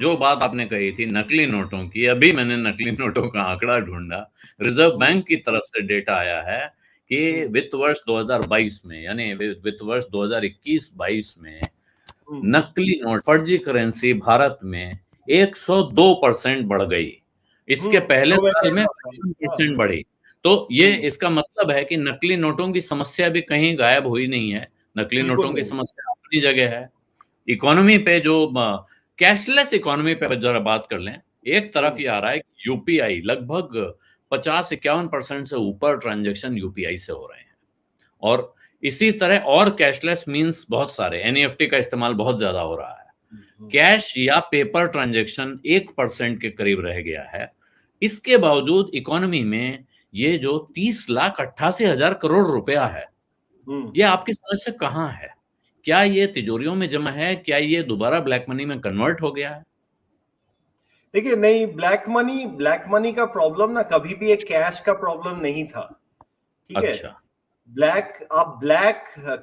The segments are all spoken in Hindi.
जो बात आपने कही थी नकली नोटों की, अभी मैंने नकली नोटों का आंकड़ा ढूंढा। रिजर्व बैंक की तरफ से डेटा आया है कि वित्त वर्ष 2022 में, यानी वित्त वर्ष 2021-22 में नकली नोट, फर्जी करेंसी भारत में 102% बढ़ गई। इसके पहले जो मैं साल कह में रहा था। 55% बढ़ी। तो ये इसका मतलब है कि नकली नोटों की समस्या भी कहीं गायब हुई नहीं है। नकली बिल्कुल नोटों की नहीं। समस्या अपनी जगह है। इकोनॉमी पे जो कैशलेस इकोनॉमी पे जरा बात कर लें, एक तरफ ये आ रहा है कि यूपीआई लगभग 50-51% से ऊपर ट्रांजैक्शन यूपीआई से हो रहे हैं, और इसी तरह और कैशलेस मींस बहुत सारे एनईएफटी का इस्तेमाल बहुत ज्यादा हो रहा है। कैश या पेपर ट्रांजैक्शन 1% के करीब रह गया है। इसके बावजूद इकोनॉमी में ये जो 30,88,000 करोड़ रुपया है, ये आपकी समझ से कहाँ है? क्या ये तिजोरियों में जमा है? क्या ये दोबारा ब्लैक मनी में कन्वर्ट हो गया है? देखिए, नहीं, ब्लैक मनी का प्रॉब्लम ना कभी भी एक कैश का प्रॉब्लम नहीं था। ठीक है। अच्छा। ब्लैक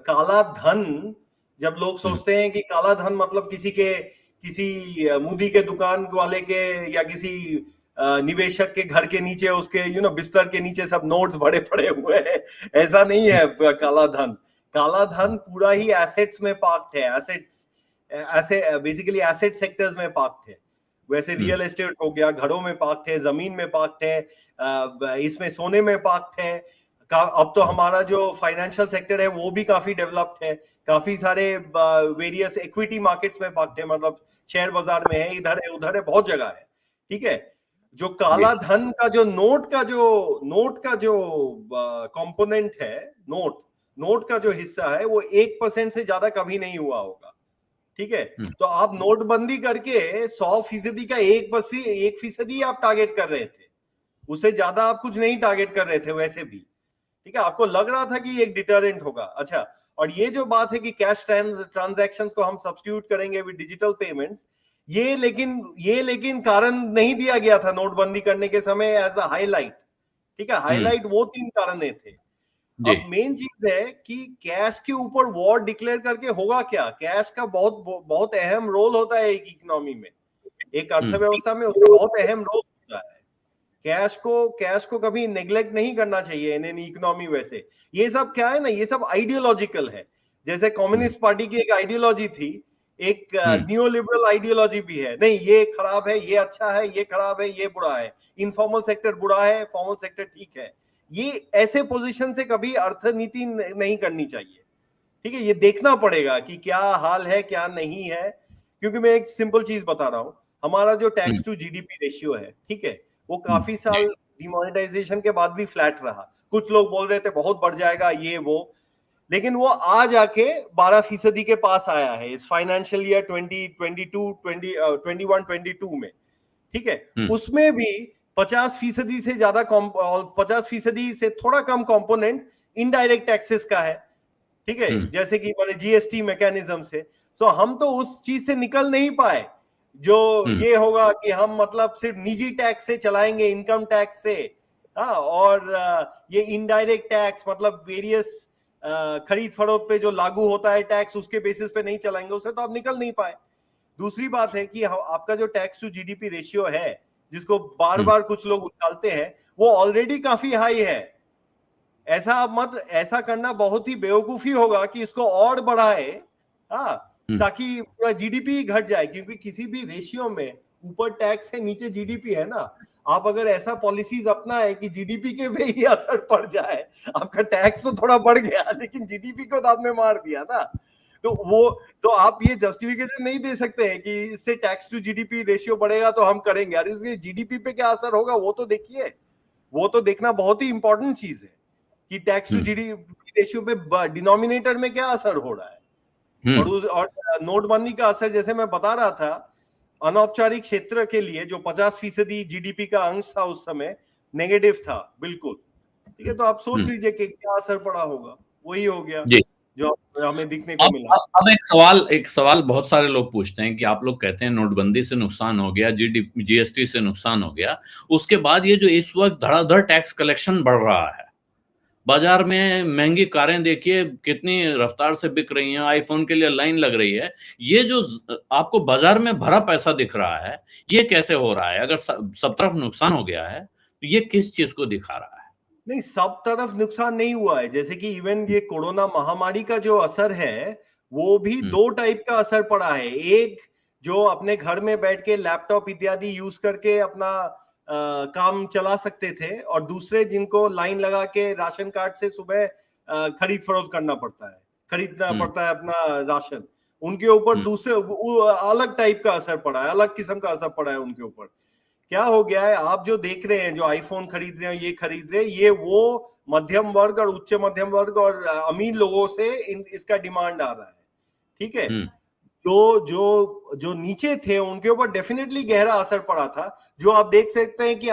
काला धन, जब लोग सोचते हैं कि काला धन मतलब किसी मुदी के दुकान वाले के या किसी निवेशक के घर के नीचे, उसके बिस्तर के नीचे सब नोट्स बड़े पड़े हुए हैं, ऐसा नहीं है। काला धन पूरा ही एसेट्स में पार्क्ड है। ऐसे बेसिकली एसेट सेक्टर्स में पार्क्ड है। वैसे रियल एस्टेट हो गया, घरों में पार्क्ड है, जमीन में पार्क्ड है, इसमें सोने में पार्क्ड है। अब तो हमारा जो फाइनेंशियल सेक्टर है वो भी काफी डेवलप्ड है। काफी सारे वेरियस इक्विटी मार्केट्स में पार्क्ड है, मतलब शेयर बाजार में है, इधर है उधर है, बहुत जगह है। ठीक है। जो काला धन का जो नोट का जो कंपोनेंट है, नोट का जो हिस्सा है, वो 1% से ज्यादा कभी नहीं हुआ होगा। ठीक है। तो आप नोटबंदी करके 100% का 1% आप टारगेट कर रहे थे, उससे ज्यादा आप कुछ नहीं टारगेट कर रहे थे वैसे भी। ठीक है। आपको लग रहा था कि एक डिटरेंट होगा। अच्छा, और ये जो बात है कि कैश ट्रांजैक्शंस को हम सब्स्टिट्यूट करेंगे विद डिजिटल पेमेंट्स, ये लेकिन कारण नहीं दिया गया था नोटबंदी करने के समय एज अ हाईलाइट। ठीक है। हाईलाइट वो 3 कारण थे। अब मेन चीज है कि कैश के ऊपर वॉर डिक्लेयर करके होगा क्या। कैश का बहुत बहुत अहम रोल होता है एक इकोनॉमी में, एक अर्थव्यवस्था में, उसका बहुत अहम रोल होता है। कैश को कभी नेग्लेक्ट नहीं करना चाहिए इन इकोनॉमी। वैसे ये सब क्या है ना, ये सब आइडियोलॉजिकल है। जैसे कम्युनिस्ट पार्टी की एक आइडियोलॉजी थी, एक न्यू लिबरल आइडियोलॉजी भी है। नहीं, ये खराब है, ये अच्छा है, ये खराब है, ये बुरा है, इनफॉर्मल सेक्टर बुरा है, फॉर्मल सेक्टर ठीक है। ये ऐसे पोजीशन से कभी अर्थनीति नहीं करनी चाहिए। ठीक है। ये देखना पड़ेगा कि क्या हाल है क्या नहीं है। क्योंकि मैं एक सिंपल चीज बता रहा हूं, हमारा जो टैक्स टू जीडीपी रेशियो है, ठीक है, वो काफी साल डिमोनेटाइजेशन के बाद भी फ्लैट रहा। कुछ लोग बोल रहे थे बहुत बढ़ जाएगा ये वो, लेकिन वो आज आके 12% के पास आया है इस फाइनेंशियल ईयर 2021-22 में। ठीक है। उसमें भी 50% से ज्यादा, 50% से थोड़ा कम कंपोनेंट इनडायरेक्ट टैक्सेस का है। ठीक है। जैसे कि मैंने जीएसटी मैकेनिज्म से, तो हम तो उस चीज से निकल नहीं पाए जो ये होगा कि हम मतलब सिर्फ निजी टैक्स से चलाएंगे, इनकम टैक्स से। हाँ, और ये इनडायरेक्ट टैक्स मतलब वेरियस खरीद फरोख्त पे जो लागू होता है टैक्स, उसके बेसिस पे नहीं चलाएंगे, उससे तो आप निकल नहीं पाए। दूसरी बात है कि आपका जो टैक्स टू जीडीपी रेशियो है, जिसको बार बार कुछ लोग उछालते हैं, वो ऑलरेडी काफी हाई है। ऐसा करना बहुत ही बेवकूफी होगा कि इसको और बढ़ाए, हाँ, ताकि पूरा जीडीपी घट जाए। क्योंकि किसी भी रेशियो में ऊपर टैक्स है, नीचे जीडीपी है ना। आप अगर ऐसा पॉलिसीज अपनाए कि जीडीपी के पे ही असर पड़ जाए, आपका टैक्स तो थोड़ा बढ़ गया लेकिन जीडीपी को तो आपने मार दिया ना। तो आप ये जस्टिफिकेशन नहीं दे सकते हैं कि इससे टैक्स टू जीडीपी रेशियो बढ़ेगा तो हम करेंगे। यार, इसके जीडीपी पे क्या असर होगा वो तो देखिए। वो तो देखना बहुत ही इंपॉर्टेंट चीज है कि टैक्स टू जीडीपी रेशियो पे डिनोमिनेटर में क्या असर हो रहा है। और नोटबंदी का असर, जैसे मैं बता रहा था, अनौपचारिक क्षेत्र के लिए जो 50% जीडीपी का अंश था उस समय, नेगेटिव था बिल्कुल। ठीक है। तो आप सोच लीजिए कि क्या असर पड़ा होगा। वही हो गया जो हमें दिखने को मिला। अब एक सवाल बहुत सारे लोग पूछते हैं कि आप लोग कहते हैं नोटबंदी से नुकसान हो गया, जीएसटी से नुकसान हो गया, उसके बाद ये जो इस वक्त धड़ाधड़ टैक्स कलेक्शन बढ़ रहा है, बाजार में महंगी कारें देखिए कितनी रफ्तार से बिक रही हैं, आईफोन के लिए लाइन लग रही है। ये जो आपको बाजार में भरा पैसा दिख रहा है, ये कैसे हो रहा है? अगर सब तरफ नुकसान हो गया है, तो ये किस चीज को दिखा रहा है? नहीं, सब तरफ नुकसान नहीं हुआ है। जैसे कि इवन ये कोरोना महामारी का जो असर है, वो भी दो टाइप का असर पड़ा है। एक जो अपने घर में बैठ के लैपटॉप इत्यादि यूज करके अपना काम चला सकते थे, और दूसरे जिनको लाइन लगा के राशन कार्ड से सुबह खरीद फरोख्त करना पड़ता है, खरीदना पड़ता है अपना राशन, उनके ऊपर दूसरे अलग टाइप का असर पड़ा है, अलग किस्म का असर पड़ा है उनके ऊपर। क्या हो गया है, आप जो देख रहे हैं, जो आईफोन खरीद रहे हैं, ये खरीद रहे हैं, ये वो मध्यम वर्ग और उच्च मध्यम वर्ग और अमीर लोगों से इसका डिमांड आ रहा है। ठीक है। जो जो जो नीचे थे उनके ऊपर डेफिनेटली गहरा असर पड़ा था। जो आप देख सकते हैं कि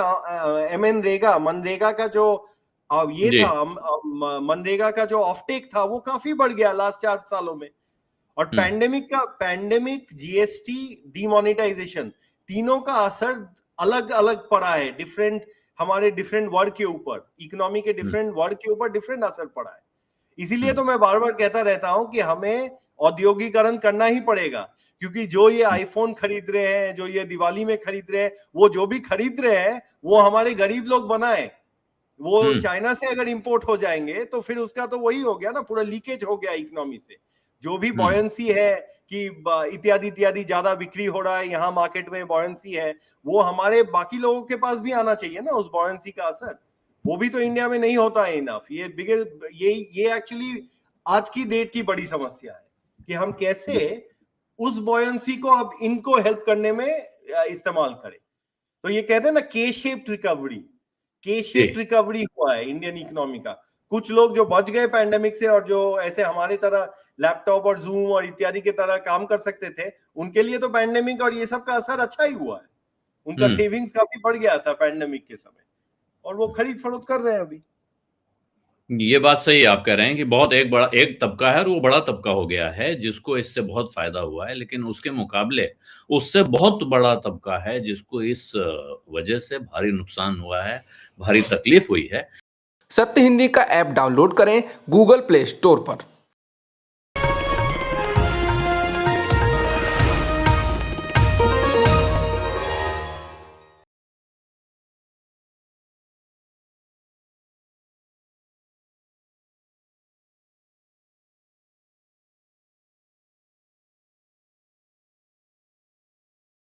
मनरेगा का जो ये था, मनरेगा का जो ऑफटेक था, वो काफी बढ़ गया लास्ट 4 सालों में। और पैंडेमिक, जीएसटी, डीमोनेटाइजेशन, तीनों का असर अलग अलग पड़ा है। हमारे डिफरेंट वर्ग के ऊपर, इकोनॉमी के डिफरेंट वर्ग के ऊपर डिफरेंट असर पड़ा है। इसीलिए तो मैं बार बार कहता रहता हूं कि हमें औद्योगिकरण करना ही पड़ेगा, क्योंकि जो ये आईफोन खरीद रहे हैं, जो ये दिवाली में खरीद रहे हैं, वो जो भी खरीद रहे हैं वो हमारे गरीब लोग बनाए। वो चाइना से अगर इंपोर्ट हो जाएंगे तो फिर उसका तो वही हो गया ना, पूरा लीकेज हो गया इकोनॉमी से। जो भी बॉयंसी है कि इत्यादि इत्यादि ज्यादा बिक्री हो रहा है, यहाँ मार्केट में बॉयंसी है, वो हमारे बाकी लोगों के पास भी आना चाहिए ना, उस बॉयंसी का असर। वो भी तो इंडिया में नहीं होता है इनफ। ये एक्चुअली आज की डेट की बड़ी समस्या है कि हम कैसे उस बॉयंसी को अब इनको हेल्प करने में इस्तेमाल करें। तो ये कहते हैं ना, के शेप्ड रिकवरी हुआ है इंडियन इकोनॉमी का। कुछ लोग जो बच गए पैंडेमिक से और जो ऐसे हमारे तरह लैपटॉप और जूम और इत्यादि के तरह काम कर सकते थे, उनके लिए तो पैंडेमिक और ये सब का असर अच्छा ही हुआ है। उनका सेविंग्स काफी बढ़ गया था पैंडेमिक के समय, और वो खरीद फरोख्त कर रहे हैं अभी। ये बात सही आप कह रहे हैं कि बहुत एक तबका है और वो बड़ा तबका हो गया है जिसको इससे बहुत फायदा हुआ है, लेकिन उसके मुकाबले उससे बहुत बड़ा तबका है जिसको इस वजह से भारी नुकसान हुआ है, भारी तकलीफ हुई है। सत्य हिंदी का ऐप डाउनलोड करें गूगल प्ले स्टोर पर।